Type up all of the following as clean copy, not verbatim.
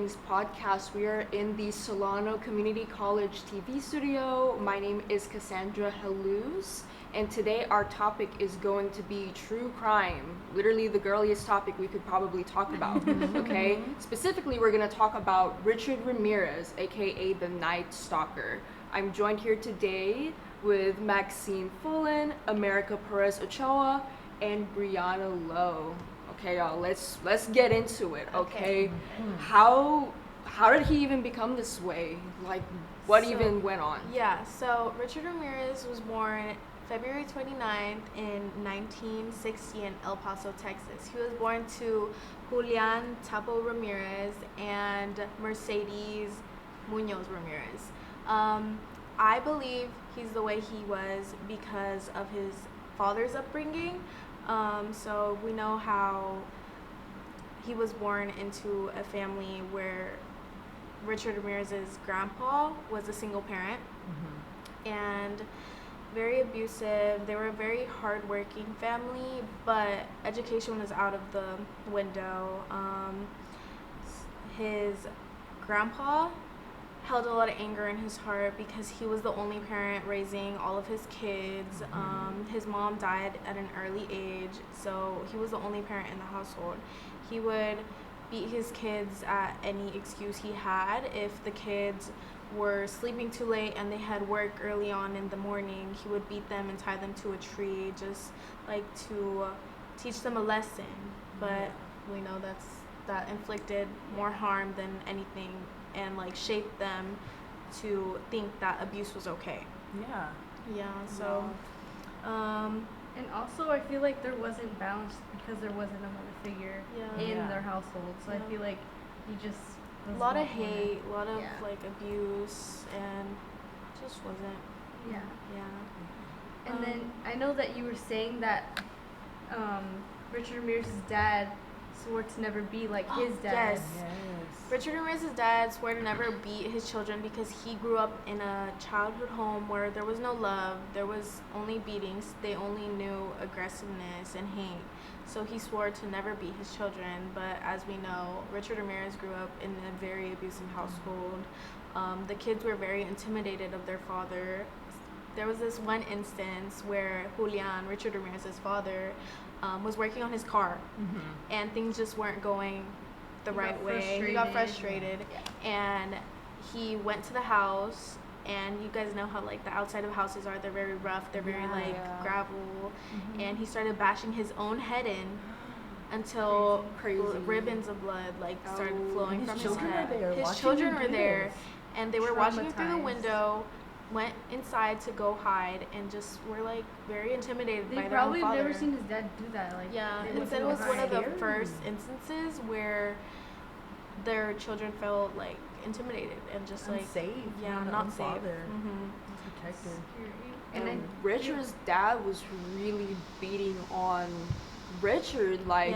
Things podcast. We are in the Solano Community College TV studio. My name is Cassandra Haluz, and today our topic is going to be true crime. Literally the girliest topic we could probably talk about, okay? Specifically, we're going to talk about Richard Ramirez, aka the Night Stalker. I'm joined here today with Maxine Fullen, America Perez Ochoa, and Brianna Lowe. Okay, y'all, let's get into it, okay? How did he even become this way? Like, what even went on? Yeah, so Richard Ramirez was born February 29th in 1960 in El Paso, Texas. He was born to Julian Tapo Ramirez and Mercedes Munoz Ramirez. I believe he's the way he was because of his father's upbringing. So we know how he was born into a family where Richard Ramirez's grandpa was a single parent and very abusive. They were a very hardworking family, but education was out of the window. His grandpa held a lot of anger in his heart because he was the only parent raising all of his kids. His mom died at an early age, so he was the only parent in the household. He would beat his kids at any excuse he had. If the kids were sleeping too late and they had work early on in the morning, he would beat them and tie them to a tree, just like to teach them a lesson. But we know that inflicted more harm than anything, and like shaped them to think that abuse was okay. And also I feel like there wasn't balance because there wasn't a mother figure in their household. So I feel like he just was a lot of hate, a lot of like abuse, and just wasn't. And then I know that you were saying that Richard Ramirez's dad swore to never be like his dad. Yes. Richard Ramirez's dad swore to never beat his children because he grew up in a childhood home where there was no love, there was only beatings, they only knew aggressiveness and hate. So he swore to never beat his children, but as we know, Richard Ramirez grew up in a very abusive household. The kids were very intimidated of their father. There was this one instance where Julian, Richard Ramirez's father, was working on his car, and things just weren't going the right way. He got frustrated, and he went to the house, and you guys know how like the outside of houses are, they're very rough, they're very gravel, and he started bashing his own head in until ribbons of blood like started flowing from his head. His children were there, and they were watching it through the window, went inside to go hide, and just were like very intimidated by their own father. They probably never seen his dad do that. Like, it said it was one of the first instances where their children felt like intimidated and just like unsafe. Not safe. Protected. And then Richard's dad was really beating on Richard. Like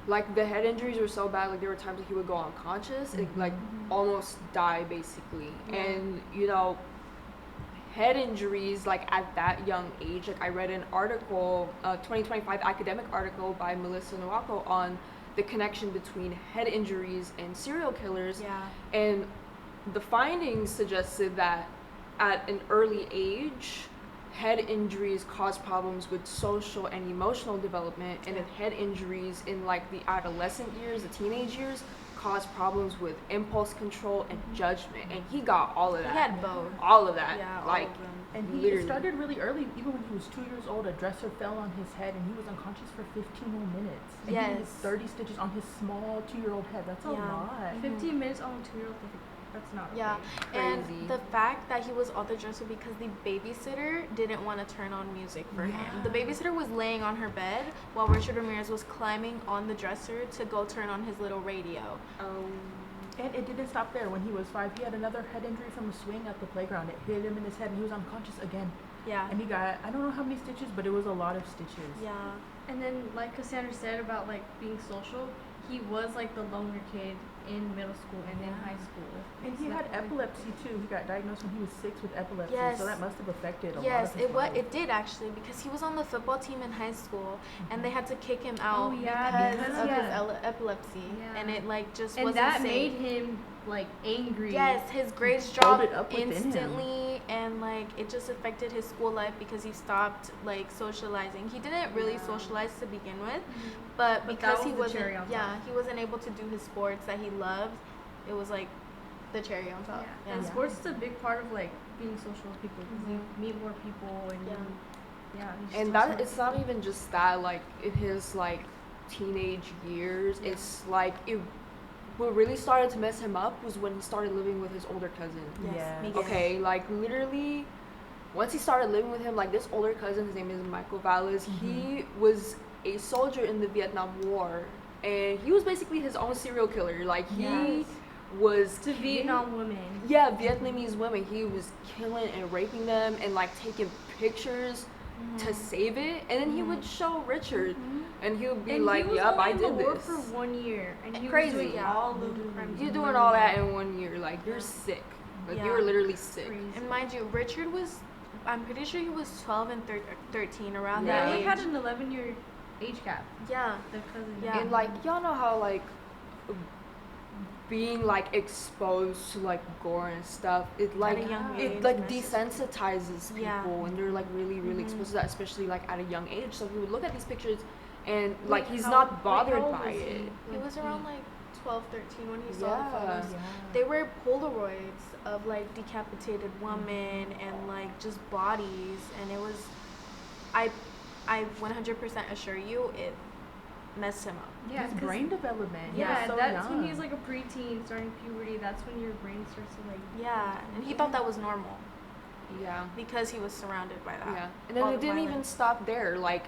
like the head injuries were so bad. Like there were times that he would go unconscious, and, like almost die basically. And you know, head injuries like at that young age. Like I read an article, 2025 academic article by Melissa Nwako on the connection between head injuries and serial killers. And the findings suggested that at an early age, head injuries cause problems with social and emotional development, and then head injuries in like the adolescent years, the teenage years, cause problems with impulse control and judgment. And he got all of that. He had both. All of that. Yeah, like, all of them. And he started really early. Even when he was 2 years old, a dresser fell on his head, and he was unconscious for 15 more minutes. And he had 30 stitches on his small 2-year-old head. That's a lot. 15 minutes on a 2-year-old. That's not okay. And the fact that he was on the dresser because the babysitter didn't want to turn on music for him. The babysitter was laying on her bed while Richard Ramirez was climbing on the dresser to go turn on his little radio. And it didn't stop there. When he was 5, he had another head injury from a swing at the playground. It hit him in his head, and he was unconscious again. And he got, I don't know how many stitches, but it was a lot of stitches. And then, like Cassandra said about like being social, he was like the loner kid in middle school and in high school. And he had epilepsy too. He got diagnosed when he was 6 with epilepsy, Yes. so that must have affected a lot Yes, of his life. it did actually, because he was on the football team in high school, and they had to kick him out because of his epilepsy, and it like just and wasn't that safe. made him like angry. Yes, his grades Bottled dropped it up within instantly, and like it just affected his school life because he stopped like socializing. He didn't really socialize to begin with, but because that he was the cherry wasn't, on top. he wasn't able to do his sports that he loved. It was like the cherry on top. Yeah. And sports is a big part of like being social with people because you meet more people and and that it's not even just that, like in his like teenage years, it's like what really started to mess him up was when he started living with his older cousin. Yes. Okay, like literally once he started living with him, like this older cousin, his name is Michael Valles, he was a soldier in the Vietnam War, and he was basically his own serial killer. Like he was to Vietnam women. Yeah, Vietnamese women. He was killing and raping them and like taking pictures to save it, and then he would show Richard, and he would be and like, "Yup, I did this." this." For 1 year, and he Crazy. was doing all of the crimes. You're doing all that in 1 year, like you're sick. Like you were literally sick. Crazy. And mind you, Richard was, I'm pretty sure he was 12 and 13 around Yeah, that he age. had an 11-year age gap. Yeah. The cousin. Yeah. And like y'all know how like being like exposed to like gore and stuff, it like At a young age, it like messes- desensitizes people Yeah. when they're like really exposed to that, especially like at a young age. So he would look at these pictures and like he's not bothered by it. He was around like 12, 13 when he saw Yeah. the photos. Yeah. They were Polaroids of like decapitated women and like just bodies, and it was, I 100% assure you, it messed him up. Yeah, his 'cause- brain development. he Yeah, was so that's young. when he's like a preteen, starting puberty. That's when your brain starts to like. Yeah, and he thought that was normal Yeah. because he was surrounded by that. Yeah. And then All it the didn't even violence. stop there. Like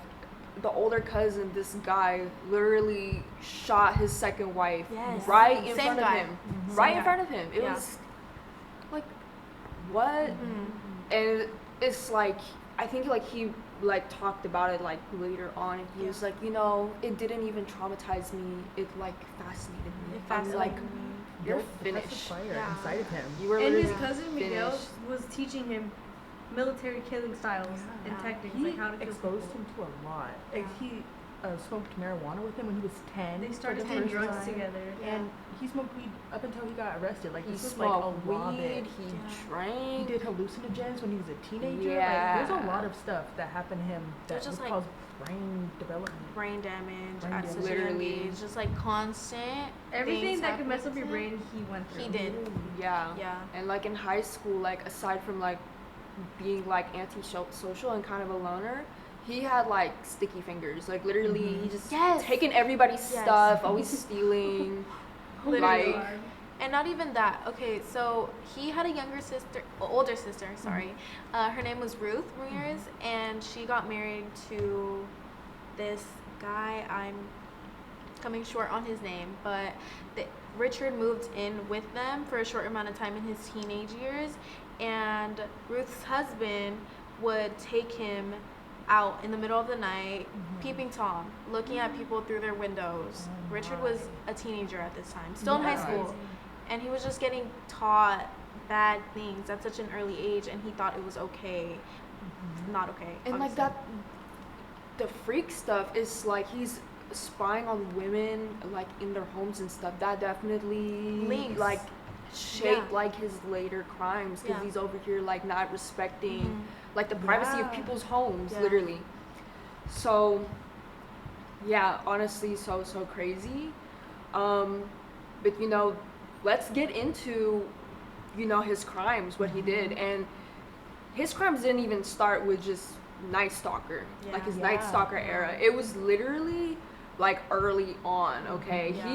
the older cousin, this guy literally shot his second wife Yes. right in Same front guy. of him. Same Right guy. in front of him. It Yeah. was like what? And it's like I think like he like talked about it like later on, and he was like, you know, it didn't even traumatize me. It like fascinated me. It I'm fascinated like, me. you're Built the finished. fire Yeah. inside of him. You were And his literally cousin Miguel finished. was teaching him military killing styles and Yeah. tactics, He like how to kill exposed people. him to a lot. Like he smoked marijuana with him when he was 10. They started for the doing first drugs time. together. And he smoked weed up until he got arrested. Like He this was like a smoked lot of weed. it. He He drank. did hallucinogens when he was a teenager. Yeah. Like there's a lot of stuff that happened to him that Just, would like, cause brain development. Brain damage Brain at damage. such a young Literally. age, just like constant. Everything things that could mess up happening your to him. brain, he went through. He did. Yeah. Yeah. And like in high school, like aside from like being like anti-social and kind of a loner, he had like sticky fingers. Like literally, he just Yes. taking everybody's Yes. stuff, always stealing. Literally. Like And not even that. Okay, so he had a older sister, sorry. Her name was Ruth Ramirez, and she got married to this guy. I'm coming short on his name, but Richard moved in with them for a short amount of time in his teenage years, and Ruth's husband would take him out in the middle of the night, peeping Tom, looking at people through their windows. Oh Richard my. was a teenager at this time, still in high Yeah. school, and he was just getting taught bad things at such an early age, and he thought it was okay. Not okay. and like obviously. that, the freak stuff is like he's spying on women like in their homes and stuff. That definitely Links. like shaped Yeah. like his later crimes because Yeah. he's over here like not respecting Mhm. like the privacy of Yeah. people's homes, Yeah. literally. So yeah, honestly, so crazy. But you know, let's get into his crimes, what he did. And his crimes didn't even start with just Night Stalker, like his Night Yeah. Stalker era. It was literally like early on, okay? Yeah.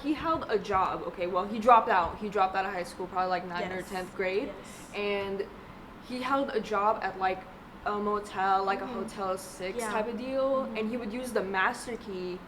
He held a job, okay? Well, he dropped out of high school, probably like 9th or Yes. 10th grade. Yes. And he held a job at like a motel, like a Hotel 6 Yeah. type of deal, and he would use the master key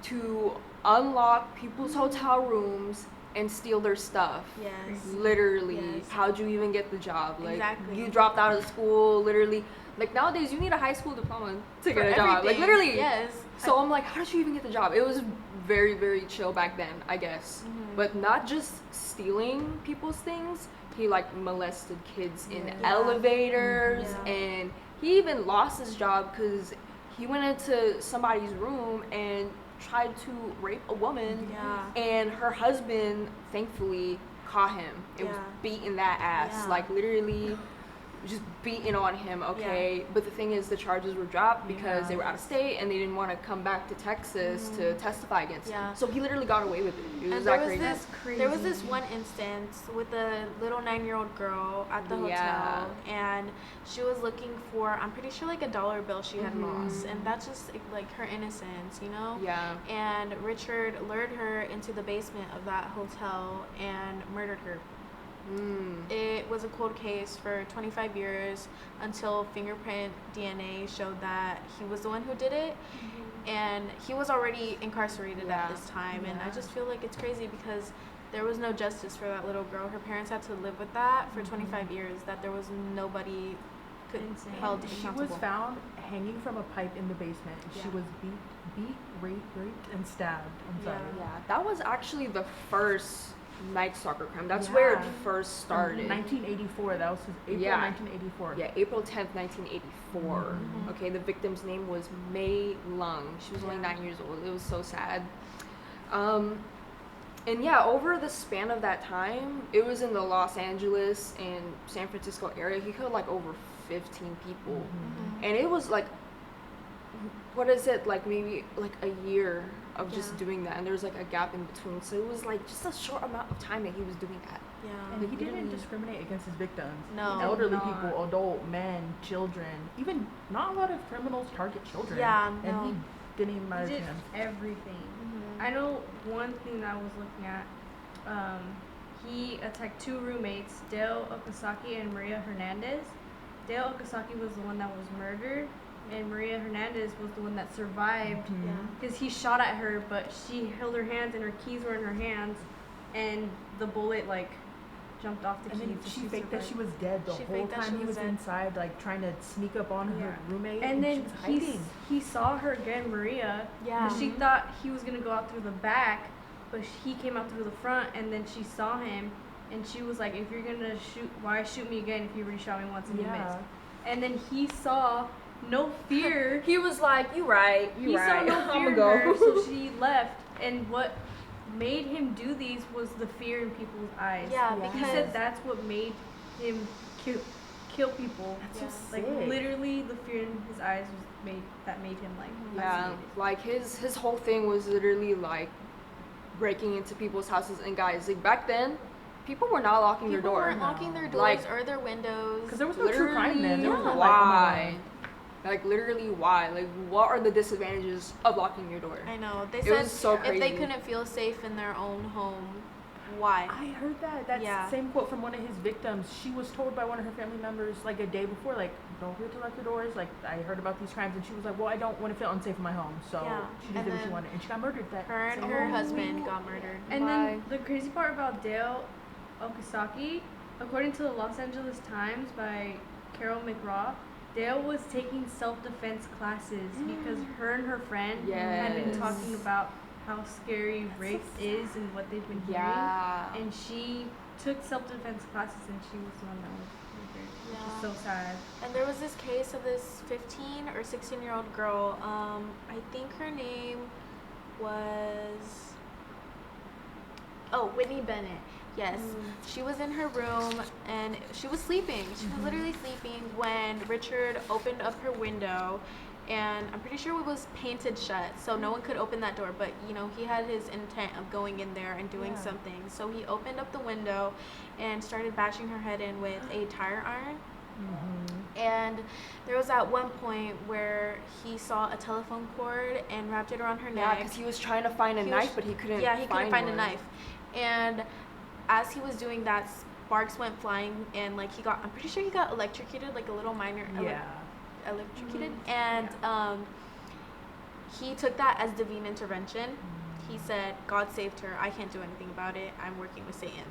to unlock people's hotel rooms and steal their stuff. Yes. Literally. Yes. How'd you even get the job? Like Exactly. you dropped out of school, literally. Like nowadays you need a high school diploma to For get a job. Like everything. literally. Yes. So I'm like, how did you even get the job? It was very, very chill back then, I guess. But not just stealing people's things. He like molested kids in elevators, and he even lost his job because he went into somebody's room and tried to rape a woman, and her husband thankfully caught him and was beating that ass, like literally just beating on him, okay? But the thing is, the charges were dropped because they were out of state and they didn't want to come back to Texas to testify against him. So he literally got away with it. It was that crazy. There was this one instance with a little 9-year-old girl at the hotel, and she was looking for, I'm pretty sure, like a dollar bill she had lost, and that's just like her innocence, you know? And Richard lured her into the basement of that hotel and murdered her. It was a cold case for 25 years until fingerprint DNA showed that he was the one who did it, and he was already incarcerated at this time. And I just feel like it's crazy because there was no justice for that little girl. Her parents had to live with that for 25 years, that there was nobody held accountable. She was found hanging from a pipe in the basement. She was beat, raped, and stabbed. I'm sorry. That was actually the first Night Stalker crime. That's where it first started. 1984. That was April 1984. Yeah, April 10th, 1984. Okay, the victim's name was May Lung. She was only 9 years old. It was so sad. And yeah, over the span of that time, it was in the Los Angeles and San Francisco area. He killed like over 15 people. And it was like, what is it, like maybe like a year of just doing that, and there was like a gap in between, so it was like just a short amount of time that he was doing that. And he didn't discriminate against his victims. Elderly people, adult men, children, even not a lot of criminals target children. And he didn't even matter to him. Everything. I know one thing that I was looking at, he attacked 2 roommates, Dale Okazaki and Maria Hernandez. Dale Okazaki was the one that was murdered, and Maria Hernandez was the one that survived because he shot at her, but she held her hands and her keys were in her hands, and the bullet like jumped off the keys. And then she faked that she was dead the whole time he was inside, like trying to sneak up on her roommate. And then she was hiding. he saw her again, Maria. But she thought he was gonna go out through the back, but he came out through the front, and then she saw him, and she was like, "If you're gonna shoot, why shoot me again if you already shot me once and you missed?" And then he saw no fear. He was like, "You right. He saw no fear in her, so she left. And what made him do these was the fear in people's eyes. Because he said that's what made him kill people. That's so like sick. literally the fear in his eyes was made him like fascinated. Like his whole thing was literally like breaking into people's houses. And guys, like back then, people were not locking their door. People weren't locking their doors or their windows. Because there was no true crime then. There was no why? Like literally why? Like what are the disadvantages of locking your door? I know. They said if they couldn't feel safe in their own home, why? I heard that. That's the same quote from one of his victims. She was told by one of her family members like a day before, like, don't forget to lock your doors. Like, I heard about these crimes, and she was like, well, I don't want to feel unsafe in my home. So she did what she wanted, and she got murdered. Her and her husband got murdered. And then the crazy part about Dale Okazaki, according to the Los Angeles Times by Carol McGraw, Dale was taking self-defense classes because her and her friend had been talking about how scary rape is and what they've been hearing. And she took self-defense classes, and she was the one that was murdered, which is so sad. And there was this case of this 15 or 16-year-old girl. I think her name was Whitney Bennett. Yes, she was in her room and she was sleeping. She was literally sleeping when Richard opened up her window, and I'm pretty sure it was painted shut, so no one could open that door. But you know, he had his intent of going in there and doing something. So he opened up the window and started bashing her head in with a tire iron. And there was at one point where he saw a telephone cord and wrapped it around her neck. Yeah, because he was trying to find a knife, but he couldn't. Yeah, he couldn't find a knife. And as he was doing that, sparks went flying, and like I'm pretty sure he got electrocuted, like a little minor electrocuted. And he took that as divine intervention. He said, God saved her, I can't do anything about it, I'm working with Satan.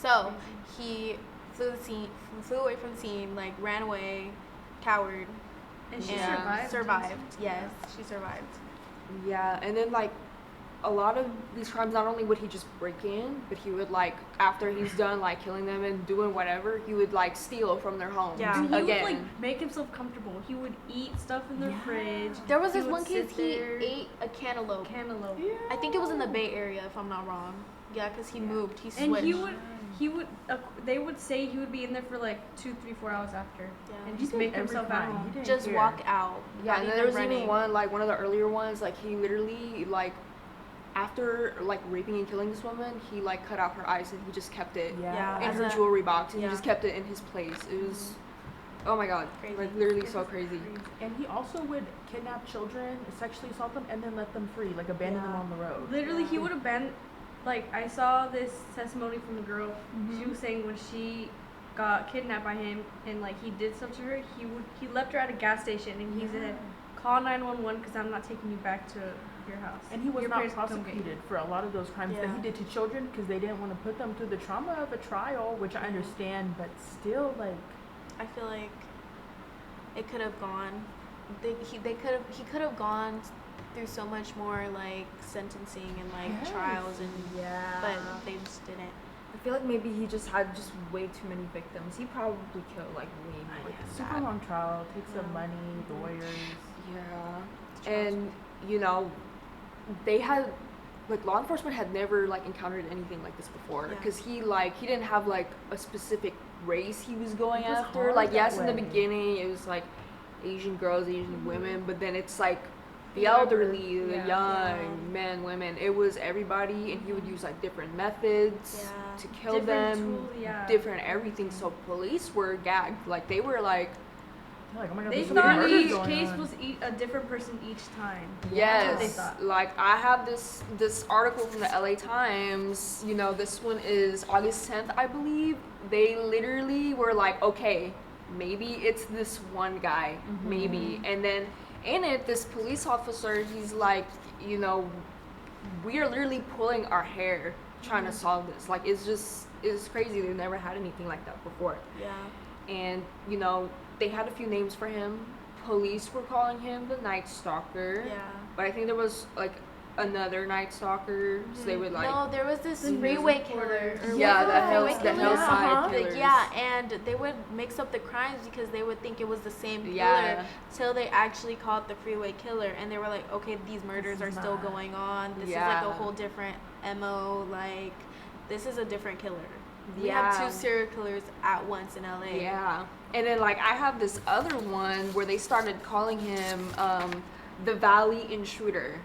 So he flew away from the scene, like ran away, coward, and she survived. Yes, she survived. Yeah, and then like a lot of these crimes, not only would he just break in, but he would like after he's done like killing them and doing whatever, he would like steal from their homes. Yeah. And he again. would like make himself comfortable. He would eat stuff in their fridge. There was He this would one kid, sit he there. ate a cantaloupe. Cantaloupe. I think it was in the Bay Area, if I'm not wrong. Yeah, because he moved. He switched. And he would, they would say he would be in there for like 2, 3, 4 hours after. Yeah. And He just did make every himself at crime. home. He didn't Just care. walk out. Yeah, not and then even there was running. even one, like one of the earlier ones, like he literally like after like raping and killing this woman, he like cut out her eyes and he just kept it Yeah. in as her a- jewelry box and yeah. he just kept it in his place. It was, oh my god, Crazy. like literally so crazy. And he also would kidnap children, sexually assault them, and then let them free, like abandon them Yeah. on the road. Literally, he would abandon. Like I saw this testimony from a girl. Mm-hmm. She was saying when she got kidnapped by him and like he did stuff to her, he left her at a gas station and he said, "Call 911 because I'm not taking you back to your house." And he was Your not parents will come get you." prosecuted for a lot of those crimes that Yeah. he did to children because they didn't want to put them through the trauma of a trial, which I understand, but still, like, I feel like it could have gone. He could have gone through so much more like sentencing and like Yes. trials and Yeah. but they just didn't. I feel like maybe he just had just way too many victims. He probably killed like way more than super that. long trial, takes Yeah. some money, lawyers. Yeah. And you know, they had like law enforcement had never like encountered anything like this before Yeah. because he didn't have like a specific race he was going It was after. hard Like that yes, in the way. beginning it was like Asian girls, Asian women, but then it's like the Whoever. elderly, the Yeah. young, Yeah. men, women. It was everybody, and he would use like different methods Yeah. to kill Different them, tool, yeah. different everything. So police were gagged. Like they were like, They're like, oh my god, They there's so many thought murders each going case on. was a different person each time. yes. That's what they thought. Like I have this article from the LA Times. You know, this one is August 10th, I believe. They literally were like, okay, maybe it's this one guy, maybe. And then in it, this police officer, he's like, you know, we are literally pulling our hair trying to solve this. Like it's crazy. They've never had anything like that before. Yeah. And you know, they had a few names for him. Police were calling him the Night Stalker. Yeah. But I think there was like another Night Stalker, so they would like. No, there was this The news freeway reporters. killer. Yeah, Freeway the killer. hillside Uh-huh. killers. Yeah, and they would mix up the crimes because they would think it was the same killer Yeah. till they actually caught the freeway killer, and they were like, okay, these murders This are is still not- going on. This is Yeah. like a whole different MO. Like, this is a different killer. We Yeah. have 2 serial killers at once in LA. Yeah. And then like I have this other one where they started calling him the Valley Intruder.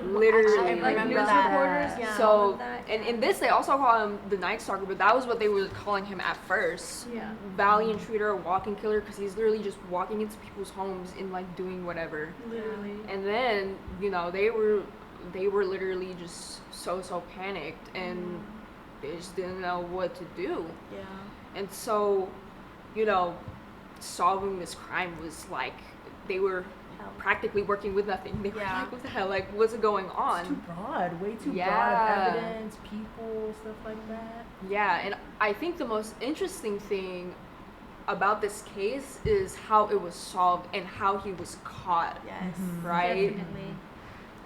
Literally. I Like remember news that. reporters. Yeah. So all of that. and in this they also call him the Night Stalker, but that was what they were calling him at first. Yeah. Valley Intruder, walking killer, because he's literally just walking into people's homes and like doing whatever. Literally. And then you know they were literally just so panicked and they just didn't know what to do. Yeah. And so, you know, solving this crime was like they were Hell. practically working with nothing. They were Yeah. like, what the hell? Like, what's going It's too on? broad, way too broad Yeah. of evidence, people, stuff like that. Yeah, and I think the most interesting thing about this case is how it was solved and how he was caught, Yes. right? Definitely.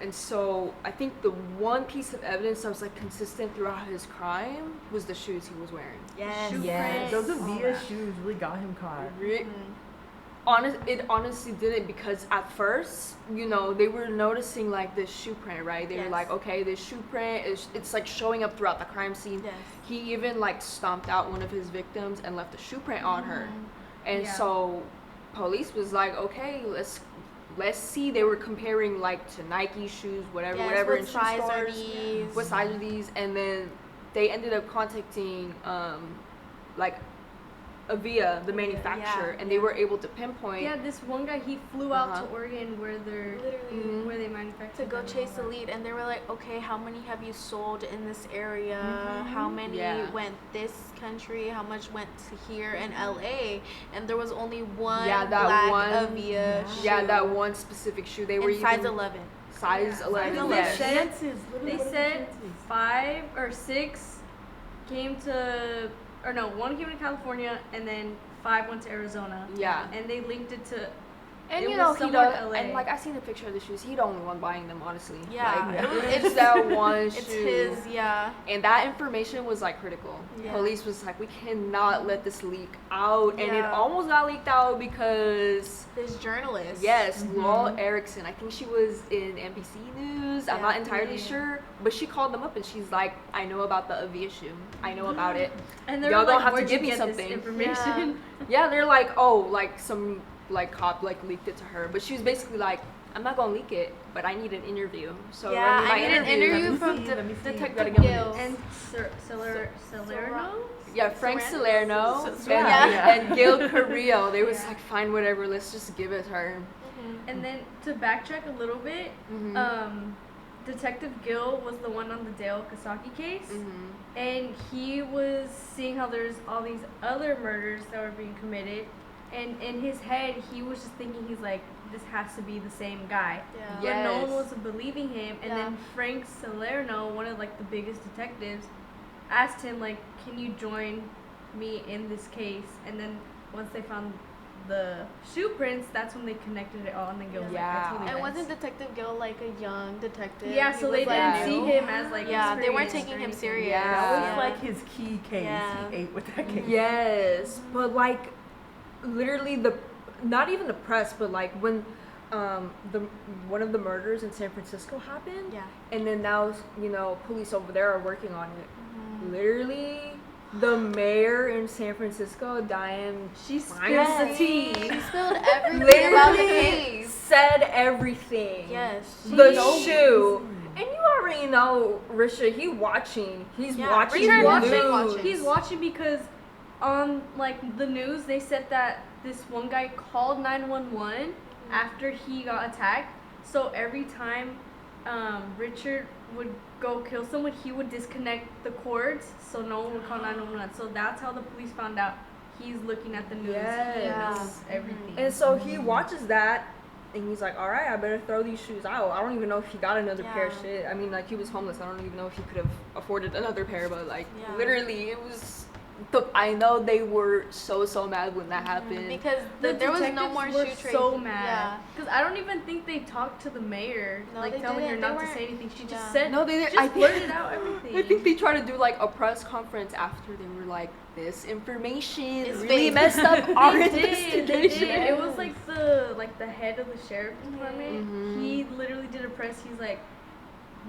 And so I think the one piece of evidence that was like consistent throughout his crime was the shoes he was wearing. Yes. Shoe Yeah, prints, those all Avia that. shoes really got him caught. Re- Mhm. It honestly didn't, because at first, you know, they were noticing like this shoe print, right? They were Yes. like, okay, this shoe print it's like showing up throughout the crime scene. Yes. He even like stomped out one of his victims and left a shoe print on her. And Yeah. so police was like, okay, let's see. They were comparing like to Nike shoes, whatever, Yes, whatever what in shoe size are stores. these? What size are these? And then they ended up contacting like Avia, the manufacturer, and they yeah. were able to pinpoint. Yeah, this one guy, he flew out Uh-huh. to Oregon where Literally. Mhm. where they manufacture To go them and chase all the that. lead, and they were like, okay, how many have you sold in this area? How many Yeah. went this country? How much went to here in LA? And there was only one Yeah, that black one- Avia shoe. Yeah, that one specific shoe. They were in size even 11. size Yeah. 11. Size yes. 11. Chances, literally, They what are the said chances? 5 or 6 came to, or no, 1 came to California and then 5 went to Arizona. Yeah. And they linked it to And It you know was he somewhere does, in LA. and like I seen a picture of the shoes. He the only one buying them, honestly. Yeah. Like, it's that one It's shoe. his, yeah. And that information was like critical. Yeah. Police was like, we cannot let this leak out, and it Yeah. almost got leaked out because This journalist. yes, Laurel Erickson. I think she was in NBC News. I'm Yeah. not entirely Yeah. sure, but she called them up and she's like, I know about the Avia shoe. I know about it. And they're Y'all like, gonna have to "Where'd you give me get this something." information. Yeah, they're like, oh, like some like cop like leaked it to her, but she was basically like, I'm not gonna leak it, but I need an interview. So Yeah, run me my I need an interview. interview Let me from see, let me see. Detective Gotta go. Gill. And Salerno? Yeah, Frank Salerno and, Yeah. and Gil Carrillo. They was Yeah. like, fine, whatever, let's just give it to her. And then to backtrack a little bit, Detective Gill was the one on the Dale Kasaki case, and he was seeing how there's all these other murders that were being committed, and in his head he was just thinking, he's like, this has to be the same guy. Yeah. But no one Yes. was believing him, and Yeah. then Frank Salerno, one of like the biggest detectives, asked him like, can you join me in this case? And then once they found the shoe prints, that's when they connected it all, and then Gil was Yeah. like, I totally And bet. wasn't Detective Gill like a young detective? Yeah, He so was, they like, didn't new. see him as like Yeah, they weren't experienced taking or him anything. serious. Yeah. That Yeah. was like his key case. Yeah. He ate with that case. Yes, but like, literally not even the press, but like when the one of the murders in San Francisco happened, Yeah. and then now police over there are working on it. Literally, the mayor in San Francisco, Diane, She spills the tea. She spilled everything about the literally case. said everything. Yes. The knows. shoe. And you already know, Risha, he's watching. He's Yeah, watching Richard the has been news. watching. He's watching because on like the news they said that this one guy called 911 after he got attacked. So every time Richard would go kill someone, he would disconnect the cords so no one would call 911. So that's how the police found out he's looking at the news. Yes. He Yeah. knows everything. And so he watches that, and he's like, all right, I better throw these shoes out. I don't even know if he got another pair of Yeah. shit. I mean, like, he was homeless. I don't even know if he could have afforded another pair, but, like, Yeah. literally, it was... I know they were so mad when that happened. Because The there was no detectives more were shoe traces. so mad. Yeah. Because I don't even think they talked to the mayor, No, like they telling her didn't. not They to say weren't- anything. She just yeah. said, No, they didn't. just I think- blurted out everything. I think they tried to do, like, a press conference after they were like, this information It's really fake. messed up our They did. investigation. It was like the head of the sheriff's department. Mhm. He literally did a press. He's like,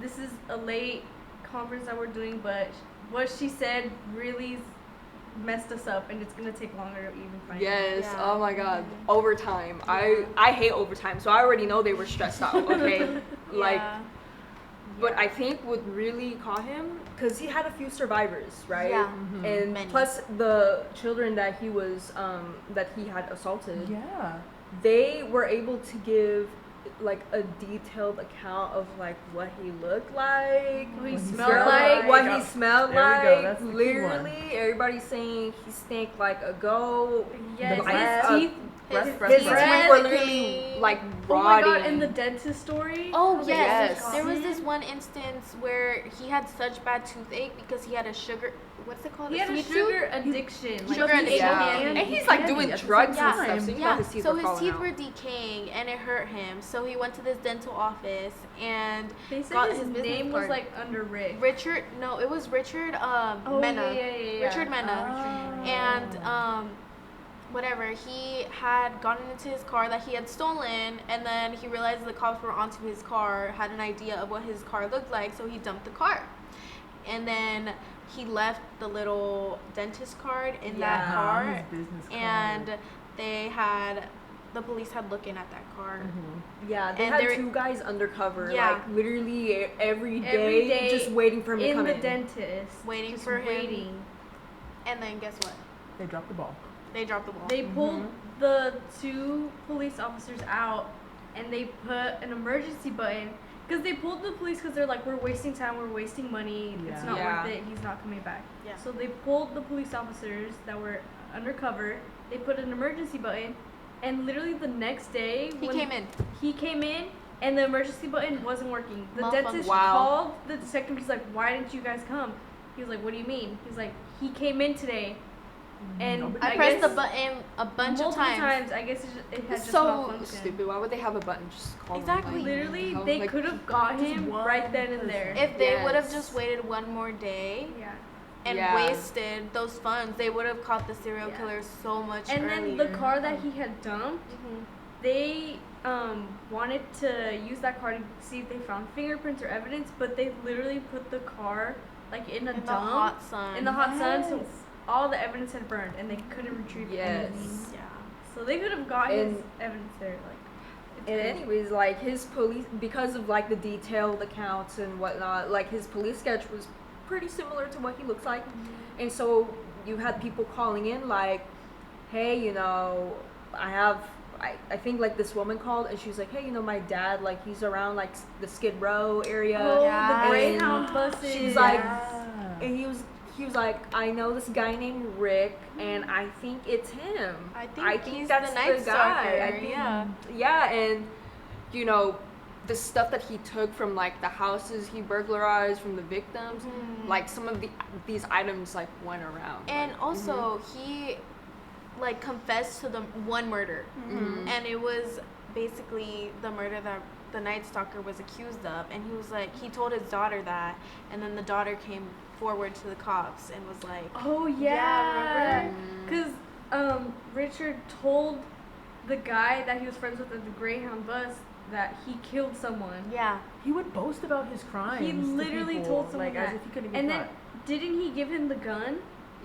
this is a late conference that we're doing, but what she said really messed us up, and it's gonna take longer to even find it. Yes. Yeah. Oh my God. Overtime. I hate overtime, so I already know they were stressed out. Okay. Like, Yeah. but I think what really caught him, because he had a few survivors, right? Yeah. And Many. plus the children that he was that he had assaulted, Yeah. they were able to give like a detailed account of like what he looked like, What he What he smelled smelled like. what Yeah. he smelled There we like. go, that's the key Literally, everybody's saying he stank like a goat. Yes, The his breath- teeth. breath- his breath- His breath. teeth were literally like Oh my rotting. God! And the dentist story. Oh How yes. Yes. There was this one instance where he had such bad toothache because he had a sugar. What's it called? He had a Sweet sugar tooth? addiction. Sugar he ate addiction. Yeah. candy. And he's like Candy doing at the drugs same and stuff, time. so you know Yeah, his teeth so were his falling teeth out. were decaying and it hurt him. So he went to this dental office and They said got his business name card. was like under Rick. Richard. No, it was Richard Oh, Mena. yeah. Richard Mena. Oh. And whatever, he had gotten into his car that he had stolen, and then he realized the cops were onto his car, had an idea of what his car looked like, so he dumped the car. And then he left the little dentist card in that Yeah, car, his business card. and the police had looking at that car. Yeah, they And had they're- two guys undercover, Yeah. like literally every day, Every day just waiting for him to in come the in. dentist. Waiting just for him. waiting. And then guess what? They dropped the ball. They dropped the ball. They pulled the two police officers out, and they put an emergency button. Because they pulled the police because they're like, we're wasting time, we're wasting money, it's Yeah. not Yeah. worth it, he's not coming back. Yeah. So they pulled the police officers that were undercover, they put an emergency button, and literally the next day, He when came in. he came in, and the emergency button wasn't working. The Malfunction. dentist Wow. called the detective, he's like, why didn't you guys come? He was like, what do you mean? He's like, he came in today, And I pressed the button a bunch of times. I guess it had It's just so malfunctioned. stupid. Why would they have a button? Just call Exactly. Them, Literally, like, they like, could have got him one right then and there. If they would have Yes. just waited one more day Yeah. and wasted those funds, they would have caught the serial killer so much And earlier. then the car that he had dumped, they wanted to use that car to see if they found fingerprints or evidence, but they literally put the car like in a dump the hot sun. in the hot sun, so all the evidence had burned and they couldn't retrieve anything. Yeah. So they could have got his evidence there, like. And anyways, like his police, because of like the detailed accounts and whatnot, like his police sketch was pretty similar to what he looks like. And so you had people calling in like, hey, you know, I think like this woman called and she was like, hey, you know, my dad, like he's around like the Skid Row area. Oh, Yeah. the Greyhound buses. She was like, and he was like, I know this guy named Rick, and I think it's him. I think he's that's the Night guy. Stalker. Yeah, and you know, the stuff that he took from like the houses he burglarized from the victims, like some of these items like went around. And also he like confessed to the one murder, and it was basically the murder that the Night Stalker was accused of, and he was like, he told his daughter that, and then the daughter came forward to the cops and was like, oh yeah, remember? because Richard told the guy that he was friends with at the Greyhound bus that he killed someone. Yeah. He would boast about his crimes. He literally to people, told someone like that. as if he couldn't get And caught. then didn't he give him the gun?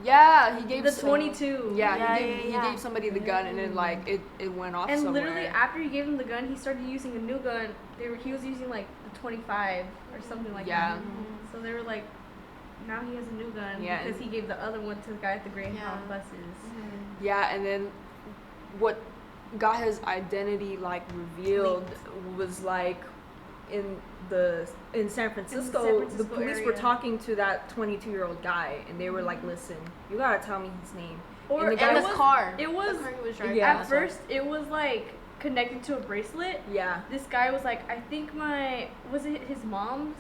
Yeah, he gave The 22. He gave somebody the gun, and then like it went off And somewhere. literally after he gave him the gun, he started using a new gun. He was using like the 25 or something like that. So they were like, now he has a new gun because he gave the other one to the guy at the Greyhound buses. Yeah, and then what got his identity like revealed was like in San Francisco, the police were talking to that 22-year-old guy, and they were like, listen, you gotta tell me his name. Or and the car. It was, the car he was driving. at first it was like connected to a bracelet. Yeah. This guy was like, I think was it his mom's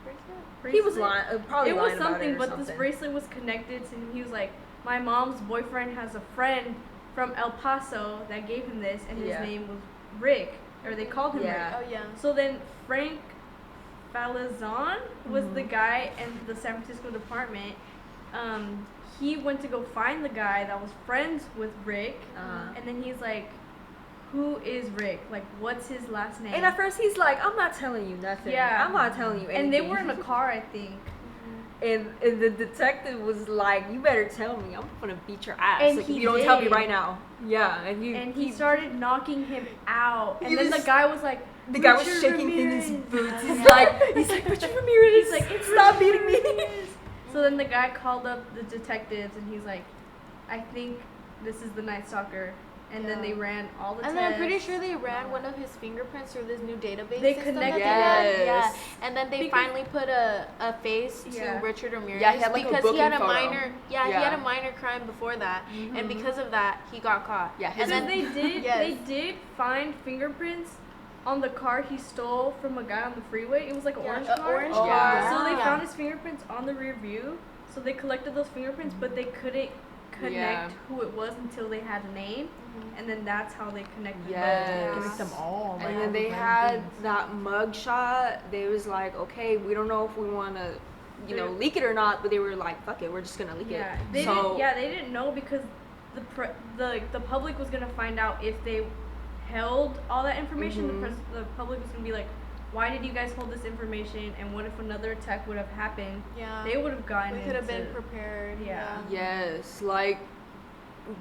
bracelet? He was lying, probably it lying was something, about it or but this something. bracelet was connected to him. He was like, my mom's boyfriend has a friend from El Paso that gave him this, and his name was Rick, or they called him Rick. Oh yeah. So then Frank Falazon was the guy in the San Francisco department. He went to go find the guy that was friends with Rick, and then he's like, who is Rick? Like, what's his last name? And at first he's like, I'm not telling you nothing. Yeah. I'm not telling you anything. And they were in a car, I think. And the detective was like, you better tell me. I'm gonna beat your ass. And like, he if you don't tell me did. right now. Yeah. And he started knocking him out. And then the guy was like, the guy was shaking in his boots. He's like, Richard Ramirez. He's like, it's stop Richard beating me. Ramirez. So then the guy called up the detectives, and he's like, I think this is the Night Stalker. And then they ran all the tests. And then I'm pretty sure they ran one of his fingerprints through this new database They system connected that it. they had. Yeah. Yes. And then they finally put a face to Richard Ramirez. Yeah, he had like because a he had a booking photo. minor he had a minor crime before that. And because of that he got caught. Yeah, And then they did find fingerprints on the car he stole from a guy on the freeway. It was like an orange car. Orange Oh, car. So they Yeah. found his fingerprints on the rear view. So they collected those fingerprints, but they couldn't connect who it was until they had a name. And then that's how they connected Yes. Connect them all. And then they had that mug shot. They was like, okay, we don't know if we want to, leak it or not. But they were like, fuck it, we're just gonna leak it. They didn't know because the public was gonna find out if they held all that information. The public was gonna be like, why did you guys hold this information? And what if another attack would have happened? Yeah. They would have gotten. We could have been prepared. Yeah. Yes, like.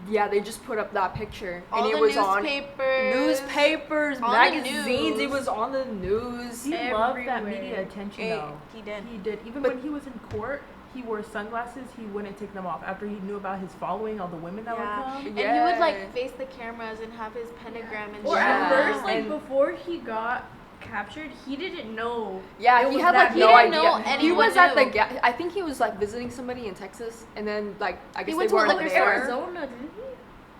Yeah, they just put up that picture, All and it the was newspapers, on the magazines. news. It was on the news. He loved that Everywhere. media attention, though. He did. He did. Even when he was in court, he wore sunglasses. He wouldn't take them off after he knew about his following, all the women that would come. And he would like face the cameras and have his pentagram and Or shit. at first, like before he got captured, he didn't know. Yeah, it he was had that like big. no He didn't idea. know He anyone was at the knew. I think he was like visiting somebody in Texas, and then like I guess went they to a weren't liquor there. Arizona, didn't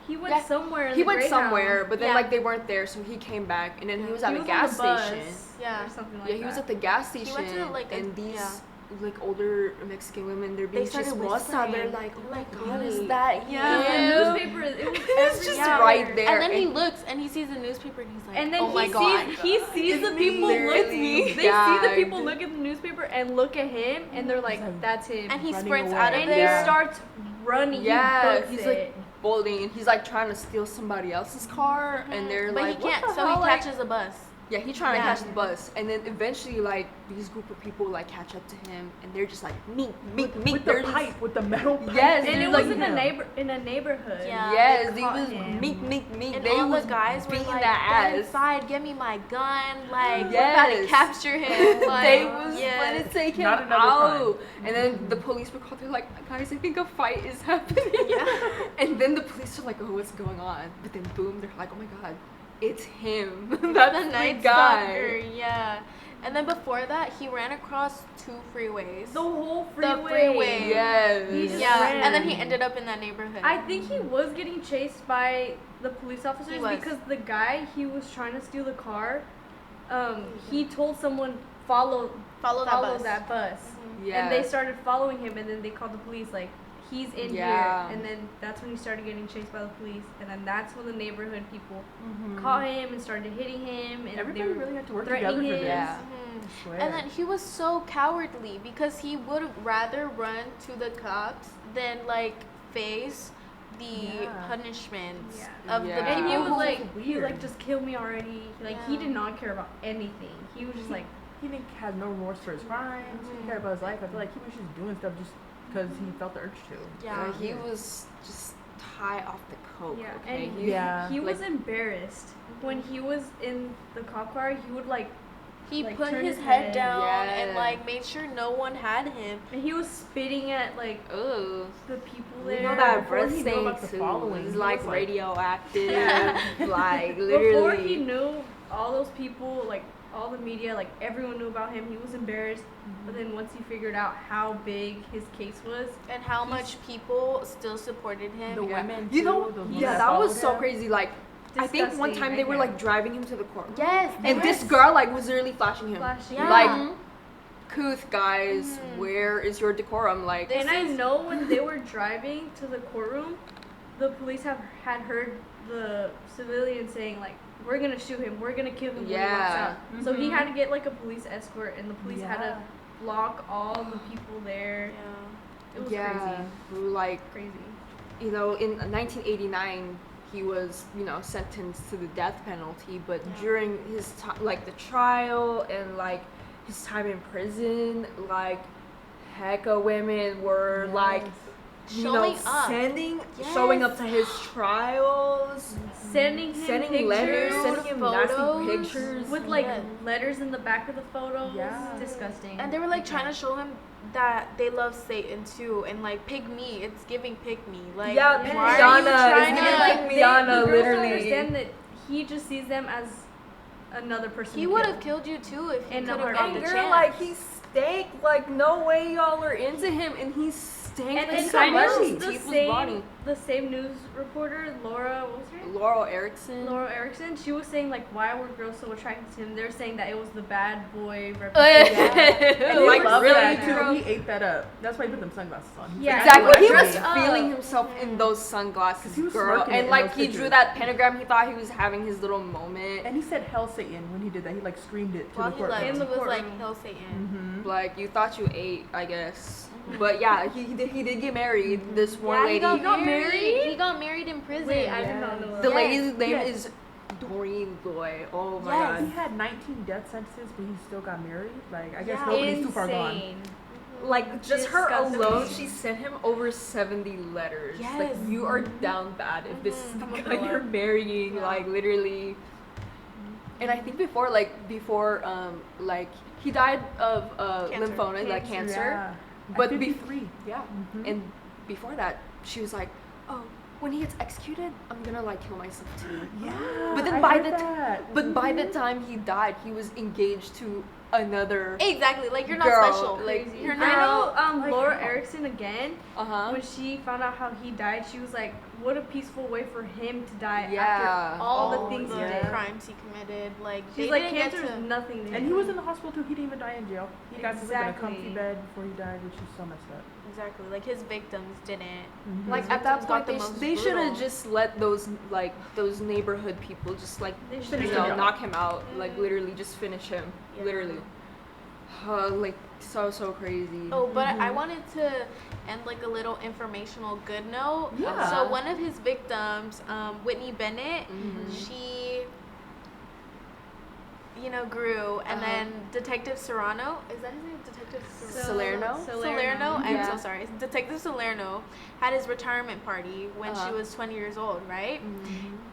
he? He went somewhere. In He the went Greyhound. somewhere, but then Yeah. like they weren't there, so he came back, and then he was at He a was gas on the bus, station. Yeah. or something like Yeah, that. he was at the gas station, He went to like and these like older Mexican women, they're being started chismosa. They're whispering. like, oh my god, Really? is that you? Yeah. Newspaper. It was It's just everywhere. right there. And then he looks and he sees the newspaper and he's like, And then oh my god. he sees the people look. It's me. They see the people look at the newspaper and look at him, and they're like, "That's him." And he Running sprints away. out of And there. he starts running. Yeah, he books he's it. like bowling, and he's like trying to steal somebody else's car, and they're But like, he can't, what the so hell? he Like, catches a bus. yeah, he's trying to Yeah. catch the bus, and then eventually, like, these group of people like catch up to him, and they're just like, mink. With They're the just- pipe, with the metal pipe. Yes, And they're it like, was in a neighborhood. Yeah. yes, they they caught was him. mink. And They all was the guys were beating like, that get ass. inside, get me my gun, like, we're about to Yes. capture him. Like, They was yes. gonna take him Not another out. crime. And then the police were called. They're like, guys, I think a fight is happening. Yeah. And then the police are like, oh, what's going on? But then boom, they're like, oh my god, it's him. That's the Night guy. Stalker, yeah. And then before that, he ran across 2 freeways. The whole The freeway. freeway. Yes. He just Yeah, ran. and then he ended up in that neighborhood. I think he was getting chased by the police officers He was. because the guy he was trying to steal the car, he told someone follow that bus. Yeah. And they started following him, and then they called the police like, he's in Yeah. here. And then that's when he started getting chased by the police, and then that's when the neighborhood people Mhm. caught him and started hitting him, and Everybody they were really had to work threatening together for him. this. Yeah. Mhm. I swear. And then he was so cowardly because he would rather run to the cops than like face the Yeah. punishments Yeah. of Yeah. the And people he was who- like, he was weird. like, just kill me already. Like he Yeah. did not care about anything. He was just like, He didn't have no remorse for his crimes. He didn't care about his life. I feel like he was just doing stuff just because he felt the urge to. yeah. He was just high off the coke. yeah. Okay. And Yeah. he was like- embarrassed when he was in the cop car. He would like, He like, put turn his his head head. down Yeah. and like made sure no one had him. and he was spitting at like Ugh. the people You there. know that before breath he knew stain about the too. following, It's he like was like- radioactive. Yeah. Like Before literally. he knew all those people, like all the media, like everyone knew about him. He was embarrassed. But then once he figured out how big his case was, And how much people still supported him. The Yeah. women, You know, too, those yeah, women that was followed so him. crazy. Like, I think one Disgusting time they right were there. like driving him to the courtroom. Yes. And this yes. girl like was literally flashing him. flashing. Yeah. Like, Kuth, guys, Mhm. where is your decorum? Like, They- And I know when they were driving to the courtroom, the police had heard the civilian saying like, "We're gonna shoot him. We're gonna kill him when he walks Yeah. out." So he Mhm. had to get like a police escort, and the police had Yeah. to block all the people there. Yeah. It was yeah, like, crazy. you know, in 1989, he was, you know, sentenced to the death penalty. But Yeah. during his time, like the trial and like his time in prison, like, hecka women were like, you Showing know, up. showing up Yes. to his trials, Sending him sending pictures letters, sending him nasty photos. pictures. with like Yeah. letters in the back of the photos. Yeah. Disgusting. And they were like trying to show him that they love Satan too, and like pick me, it's giving pick me. Like, Yeah, Yes. why are you Pick-me-Anna, trying it's to? giving Like, Pick-me-Anna, the girls don't literally. understand that he just sees them as another person. he to would kill. have killed you too if he In could a have got heartbeat. the And girl, chance. like, he's stank. Like, no way y'all are into him, and he's stank. And like, it's so kind much. of His the teeth was body. same news reporter, Laura, what was her name? Laurel Erickson. Laura Erickson. She was saying like, why were girls so attracted to him? They're saying that it was the bad boy Oh, yeah. representation. And they like, were love really, that too. girl. He ate that up. That's why he put them sunglasses on. He's Yeah. like, Exactly. "I He like was it." feeling himself in those sunglasses, 'Cause he was girl. smirking And in like those he drew pictures. that pentagram. He thought he was having his little moment. And he said "Hell Satan" when he did that. He like screamed it to While the he left, courtroom. In the he was like, courtroom. "Hell Satan." Mm-hmm. Like, you thought you ate, I guess. But yeah, he did get married. This one Yeah, lady. he got got married. married? He got married in prison. Wait, I did Yeah. not know The that. lady's name Yes. is Doreen Boy. Oh my Yes. He god. had 19 death sentences, but he still got married. Like, I guess Yeah. nobody's too far gone. Insane. Like, just her Disgusting. alone, she sent him over 70 letters. Like, Yes. you are down bad if this is the Mhm. guy you're marrying. Yeah. Like, literally. And I think before, like, he died of Cancer. lymphoma, like cancer. Yeah. But At bef- 53. Yeah. Mhm. And before that, she was like, oh, when he gets executed, I'm gonna, like, kill myself too. Yeah. But then I by heard the that. But by the time he died, he was engaged to another Exactly. Like, you're not girl. special. Like, Crazy. you're I not. know Laura Erickson again. uh-huh. When she found out how he died, she was like, "What a peaceful way for him to die Yeah. after all the All things the he did." crimes he committed. Like, She's they like, didn't get cancer is to. nothing to him. And he was in the hospital too. He didn't even die in jail. He got to live in a Exactly. comfy bed before he died, which is so messed up. Exactly. Like, his victims didn't. Like His at that victims point, got the most they should have brutal. just let those neighborhood people just like They you should've know, him. knock him out, like literally just finish him, Yeah. literally. Like so crazy. Oh, but I wanted to end like a little informational good note. Yeah. So one of his victims, Whitney Bennett, she, grew, and then Detective Serrano, is that his name? Detective Salerno? Salerno. I'm Yeah. so sorry. Detective Salerno had his retirement party when she was 20 years old, right?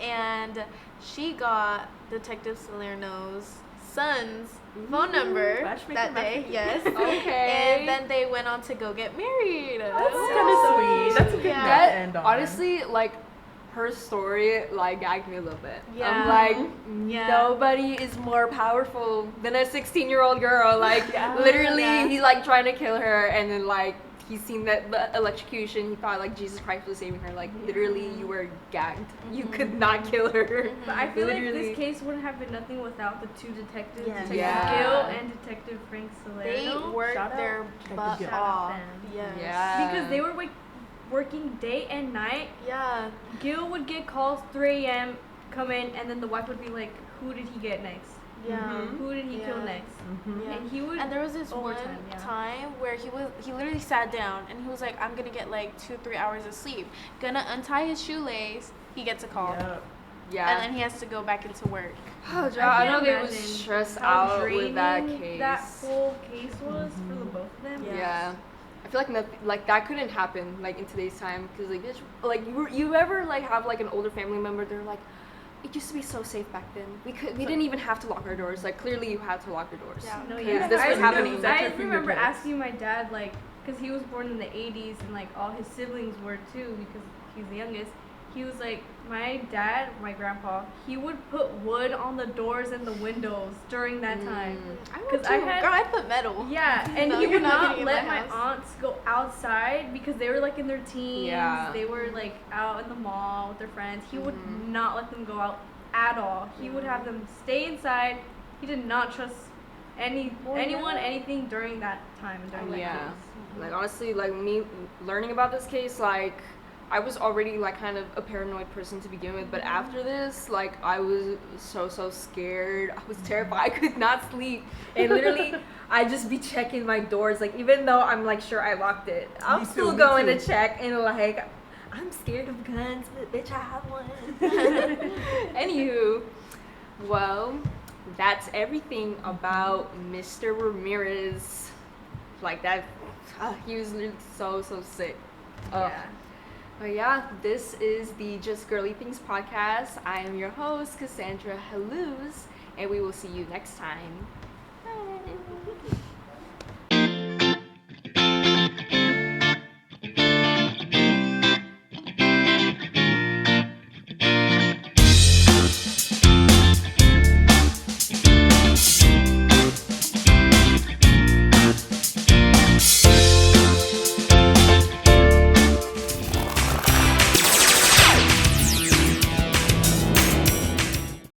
And she got Detective Salerno's son's phone number Matchmaking, that day. matchmaking. Yes. Okay. And then they went on to go get married. That's kind of sweet. That's a good Yeah. note to That end on. honestly, like her story, like gagged me a little bit. Yeah. I'm like, Yeah. nobody is more powerful than a 16-year-old girl. Like literally, Yeah. he's like trying to kill her, and then like he's seen that the electrocution. He thought like Jesus Christ was saving her. Like literally, you were gagged. You could not kill her. But I feel like Literally. this case wouldn't have been nothing without the two detectives, Yes. Detective Yeah. Gill and Detective Frank They Salerno. worked Shout out their Detective butt Gill. off. Them. Yes. Yeah. Because they were like working day and night. Yeah. Gill would get calls 3 a.m., come in, and then the wife would be like, "Who did he get next? Yeah. Who did he kill Yeah. next?" Yeah. And he would. And there was this Overtime, one yeah. time where he literally sat down and he was like, I'm gonna get like 2-3 hours of sleep. Gonna untie his shoelace, he gets a call. Yep. Yeah. And then he has to go back into work. Oh, I I know can't they was imagine stressed how out with that draining case. That whole case was for the both of them. Yeah. Yeah. I feel like nothing, like that couldn't happen like in today's time because like it's like you ever like have like an older family member, they're like, it used to be so safe back then. We didn't even have to lock our doors. Like clearly you had to lock your doors. Yeah. No, 'Cause yeah. this was happening. At I your remember fingertips. asking my dad, like, because he was born in the 80s and, like, all his siblings were too because he's the youngest. He was like, my dad, my grandpa, he would put wood on the doors and the windows during that time. I would too. Girl, I put metal. Yeah, and No, he you're would not not getting in let my my house. aunts go outside because they were like in their teens. Yeah. They were like out in the mall with their friends. He would not let them go out at all. He would have them stay inside. He did not trust anyone, anything during that time and during that Yeah. case. Like honestly, like me learning about this case, like I was already like kind of a paranoid person to begin with, but after this, like I was so scared. I was terrified. I could not sleep, and literally, I just be checking my doors. Like even though I'm like sure I locked it, I'm Me too, still me going too. to check. And like I'm scared of guns, but bitch, I have one. Anywho, well, that's everything about Mr. Ramirez. Like that, he was literally so sick. Yeah. But yeah, this is the Just Girly Things podcast. I am your host, Cassandra Haluz, and we will see you next time.